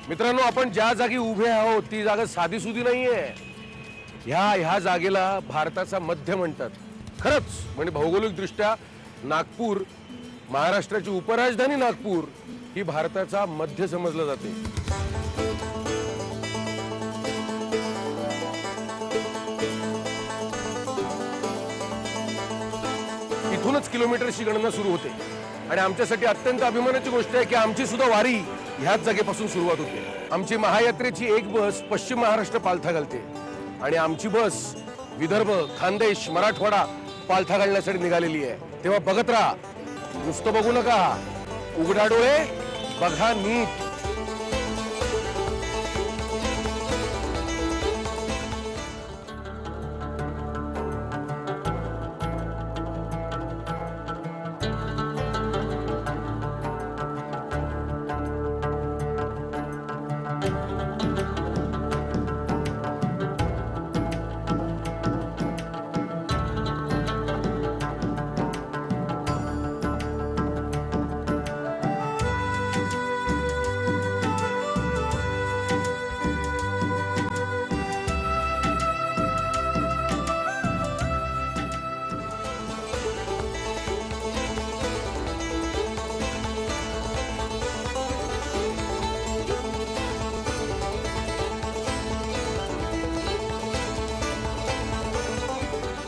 मित्रांनो, आपण ज्या जागी उभे आहोत ती जागा साधी सुधी नाहीये. ह्या जागेला भारताचा मध्य म्हणतात. खरंच म्हणजे भौगोलिक दृष्ट्या नागपूर, महाराष्ट्राची उपराजधानी नागपूर ही भारताचा मध्य समजलं जाते. इथूनच किलोमीटरची गणना सुरू होते आणि आमच्यासाठी अत्यंत अभिमानाची गोष्ट आहे की आमची सुद्धा वारी ह्याच जागेपासून सुरुवात होते. आमची महायात्रेची एक बस पश्चिम महाराष्ट्र पालथा घालते आणि आमची बस विदर्भ, खानदेश, मराठवाडा पालथा घालण्यासाठी निघालेली आहे. तेव्हा बघत राहा, नुसतं बघू नका, उघडा डोळे, बघा नीट.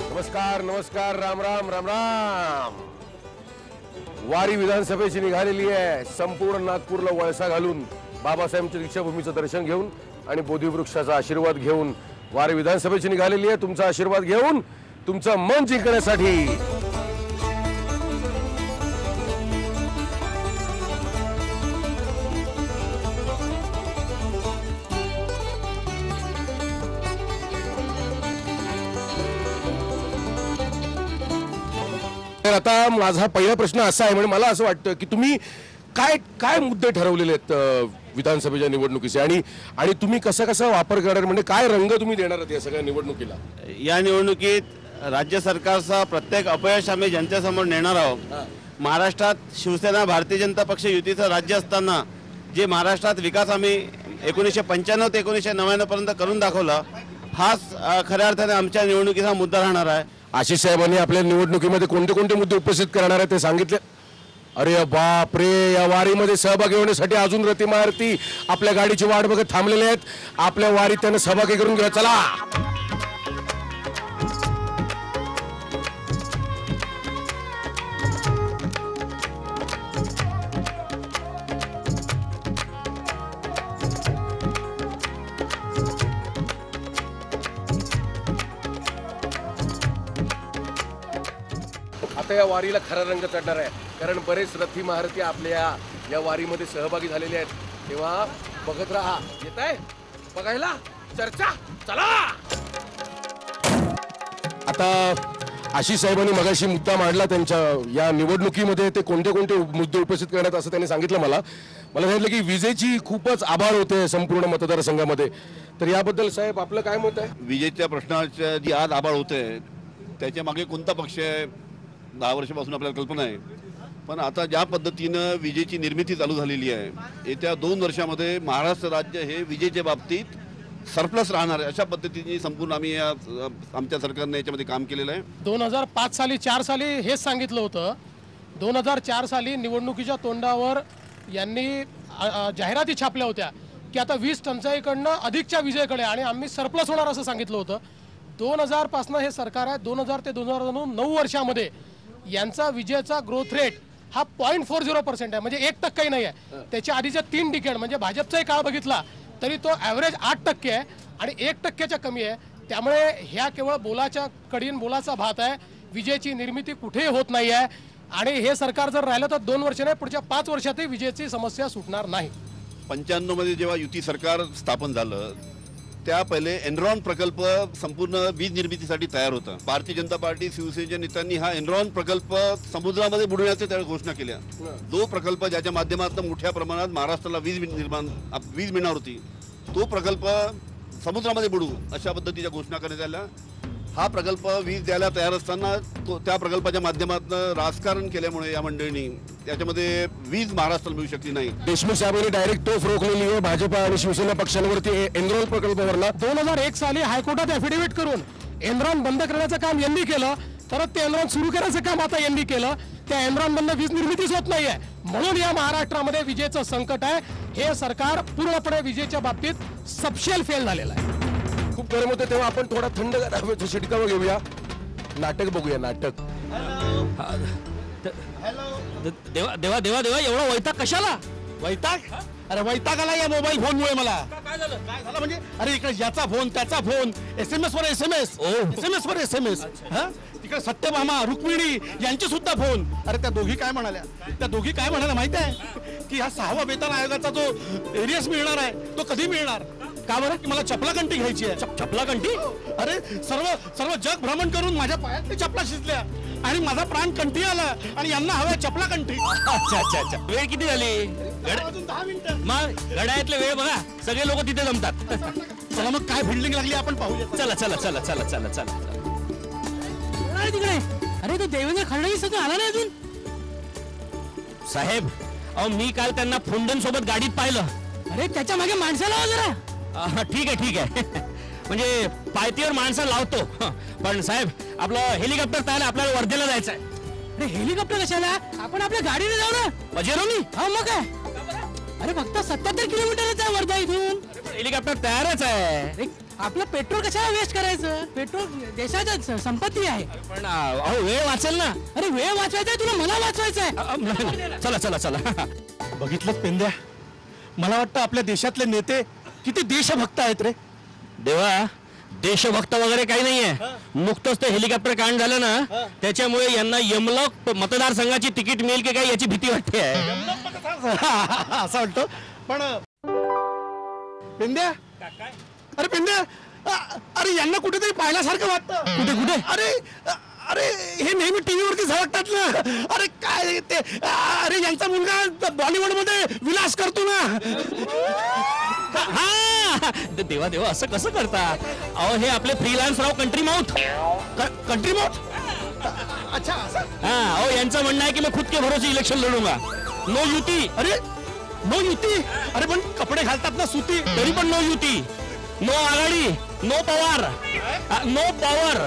नमस्कार नमस्कार, राम राम राम राम. वारी विधानसभेची निघालेली आहे. संपूर्ण नागपूरला वळसा घालून बाबासाहेबांच्या दीक्षाभूमीचं दर्शन घेऊन आणि बोधिवृक्षाचा आशीर्वाद घेऊन वारी विधानसभेची निघालेली आहे. तुमचा आशीर्वाद घेऊन तुमचं मन जिंकण्यासाठी. आता माझा पहिला प्रश्न असा आहे, म्हणजे मला असं वाटतं की तुम्ही काय काय मुद्दे ठरवलेले आहेत विधानसभेच्या निवडणुकीचे आणि तुम्ही कसा कसा वापर करणार, म्हणजे काय रंग तुम्ही देणार आहात या सगळ्या निवडणुकीला? या निवडणुकीत राज्य सरकारचा प्रत्येक अपयश आम्ही जनतेसमोर नेणार आहोत. महाराष्ट्रात शिवसेना भारतीय जनता पक्ष युतीचं राज्य असताना जे महाराष्ट्रात विकास आम्ही 1995 ते 1999 पर्यंत करून दाखवला, हाच खऱ्या अर्थाने आमच्या निवडणुकीचा मुद्दा राहणार आहे. आशिष साहेबांनी आपल्या निवडणुकीमध्ये कोणते कोणते मुद्दे उपस्थित करणार आहेत ते सांगितले. अरे बाप रे, या वारीमध्ये सहभागी होण्यासाठी अजून रतिमारती आपल्या गाडीची वाट बघत थांबलेले आहेत. आपल्या वारीत त्यांना सहभागी करून घ्या. चला. आता या वारीला खरा रंग चढणार आहे, कारण बरेच रथी महारथी आपल्या या वारीमध्ये सहभागी झालेले आहेत. तेव्हा बघत राहा. येत आहे बघायला चर्चा. चला. आता आशिष साहेबांनी मगाशी मुद्दा मांडला त्यांच्या या निवडणुकीमध्ये, ते कोणते कोणते मुद्दे उपस्थित करण्यात असं त्यांनी सांगितलं. मला सांगितलं की विजेची खूपच आभार होते संपूर्ण मतदारसंघामध्ये. तर याबद्दल साहेब आपलं काय मत आहे? विजेच्या प्रश्नाच्या जी आज आभाळ होते त्याच्या मागे कोणता पक्ष आहे 10 वर्षापासून आपल्याला कल्पना आहे. पण आता ज्या पद्धतीनं विजेची निर्मिती चालू झालेली आहे, येत्या 2 वर्षामध्ये महाराष्ट्र राज्य हे विजेच्या बाबतीत सरप्लस राहणार आहे, अशा पद्धतीने संपूर्ण आम्ही आमच्या सरकारने याच्यामध्ये काम केलेलं आहे. 2005 साली 4 साली हेच सांगितलं होतं. 2004 साली निवडणुकीच्या तोंडावर यांनी जाहिराती छापल्या होत्या की आता वीज टंचाईकडनं अधिकच्या विजेकडे आणि आम्ही सरप्लस होणार असं सांगितलं होतं. 2000 पासून हे सरकार आहे. 2000 ते 2009 वर्षामध्ये यांचा विजेचा ग्रोथ रेट हा 0.40% आहे, म्हणजे 1% नाही आहे. त्याच्या आधीच्या 3 डिकेड म्हणजे भाजपचाही काळ बघितला तरी तो ॲव्हरेज 8% आहे आणि 1%च्या कमी आहे. त्यामुळे ह्या केवळ बोलाच्या कडीन बोलाचा भात आहे. विजेची निर्मिती कुठेही होत नाही आहे आणि हे सरकार जर राहिलं तर 2 वर्ष नाही, पुढच्या 5 वर्षातही विजेची समस्या सुटणार नाही. 95 मध्ये जेव्हा युती सरकार स्थापन झालं त्या पहिले एनरॉन प्रकल्प संपूर्ण वीज निर्मितीसाठी तयार होता. भारतीय जनता पार्टी शिवसेनेच्या नेत्यांनी हा एनरॉन प्रकल्प समुद्रामध्ये बुडवण्याच्या त्या घोषणा केल्या. जो प्रकल्प ज्याच्या माध्यमातून मोठ्या प्रमाणात महाराष्ट्राला वीज मिळणार होती, तो प्रकल्प समुद्रामध्ये बुडवू अशा पद्धतीच्या घोषणा करण्यात आल्या. हा प्रकल्प वीज द्यायला तयार असताना त्या प्रकल्पाच्या माध्यमातून राजकारण केल्यामुळे या मंडळींनी याच्यामध्ये वीज महाराष्ट्राला मिळू शकली नाही. देशमुख साहेबांनी डायरेक्ट तोफ रोखलेली आहे भाजपा आणि शिवसेना पक्षांवरती एनरॉन प्रकल्पावरला. 2001 साली हायकोर्टात ऍफिडेव्हिट करून एनरॉन बंद करण्याचं काम यांनी केलं, परत ते एनरॉन सुरू करायचं काम आता यांनी केलं. त्या एनरॉन बंद वीज निर्मितीच होत नाहीये, म्हणून या महाराष्ट्रामध्ये विजेचं संकट आहे. हे सरकार पूर्णपणे विजेच्या बाबतीत सबशेल फेल झालेलं आहे. खूप गरम होते तेव्हा आपण थोडा थंड हवेचा शिटकावा घेऊया, नाटक बघूया नाटक. देवा देवा देवा देवा एवढा वैताग कशाला? वैताग? अरे वैताग आला या मोबाईल फोनमुळे मला. काय झालं? काय झालं म्हणजे अरे इकडे याचा फोन त्याचा फोन, SMS वर SMS, SMS वर SMS, तिकडे सत्यभामा रुक्मिणी यांचे सुद्धा फोन. अरे त्या दोघी काय म्हणाल्या? त्या दोघी काय म्हणाल्या माहिती आहे की हा 6वा वेतन आयोगाचा जो एरियस मिळणार आहे तो कधी मिळणार? का बरं? की मला चपला कंठी घ्यायची आहे. चपला कंठी? अरे सर्व जग भ्रमण करून माझ्या पायात चपला शिजल्या आणि माझा प्राण कंठी आला आणि यांना हव्या चपला कंठी. अच्छा अच्छा अच्छा. वेळ किती झाली? अजून 10 मिनिटं. मग घड्याळातले वेळ बघा, सगळे लोक तिथे जमतात. चला मग काय फिल्डिंग लागली आपण पाहूया. चला चला चला चला चला चला. तिकडे अरे तो देवेंद्र फडणवीस आला नाही अजून. साहेब अहो मी काल त्यांना फुंडन सोबत गाडीत पाहिलं. अरे त्याच्या मागे माणसाला लावा जरा. ठीक आहे ठीक आहे. म्हणजे पायतीवर माणसं लावतो, पण साहेब आपलं हेलिकॉप्टर तयार आहे, आपल्याला वर्धेला जायचं आहे. अरे हेलिकॉप्टर कशाला? आपण आपल्या गाडीने जाऊ ना. पजेरोनी? हा मग काय? अरे फक्त 77 किलोमीटरच आहे वर्धा इथून. हेलिकॉप्टर तयारच आहे. अरे आपलं पेट्रोल कशाला वेस्ट करायचं? पेट्रोल देशाची संपत्ती आहे. पण अहो वेळ वाचेल ना. अरे वेळ वाचवायचा आहे तुला, मला वाचवायचा आहे. चला चला चला. बघितलं पेंद्या, मला वाटतं आपल्या देशातले नेते किती देशभक्त आहेत रे. देवा देशभक्त वगैरे काही नाहीये, नुकतंच ते हेलिकॉप्टर कांड झालं ना त्याच्यामुळे यांना यमलोक मतदारसंघाची तिकीट मिळेल की काय याची भीती वाटते. असं वाटतं. पण पेंद्या, अरे पेंद्या, अरे यांना कुठेतरी पाहिल्यासारखं वाटतं. कुठे कुठे? अरे अरे हे नेहमी टीव्हीवरती झळकतात ना. अरे काय ते, अरे यांचा मुलगा बॉलिवूड मध्ये विलास करतो ना. हा देवा देवा असं कसं करता? अहो हे आपले फ्रीलान्स राव कंट्री माउथ. Country mouth? अच्छा असं. हा अहो यांचं म्हणणं आहे की मैं खुद के भरोसे इलेक्शन लढूंगा, नो युती. अरे नो युती? अरे पण कपडे घालतात ना सुती. तरी पण नो युती, नो आघाडी, नो पवार, नो पॉवर.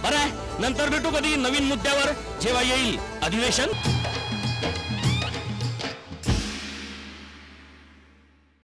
बरं आहे, नंतर भेटू कधी नवीन मुद्द्यावर जेव्हा येईल अधिवेशन.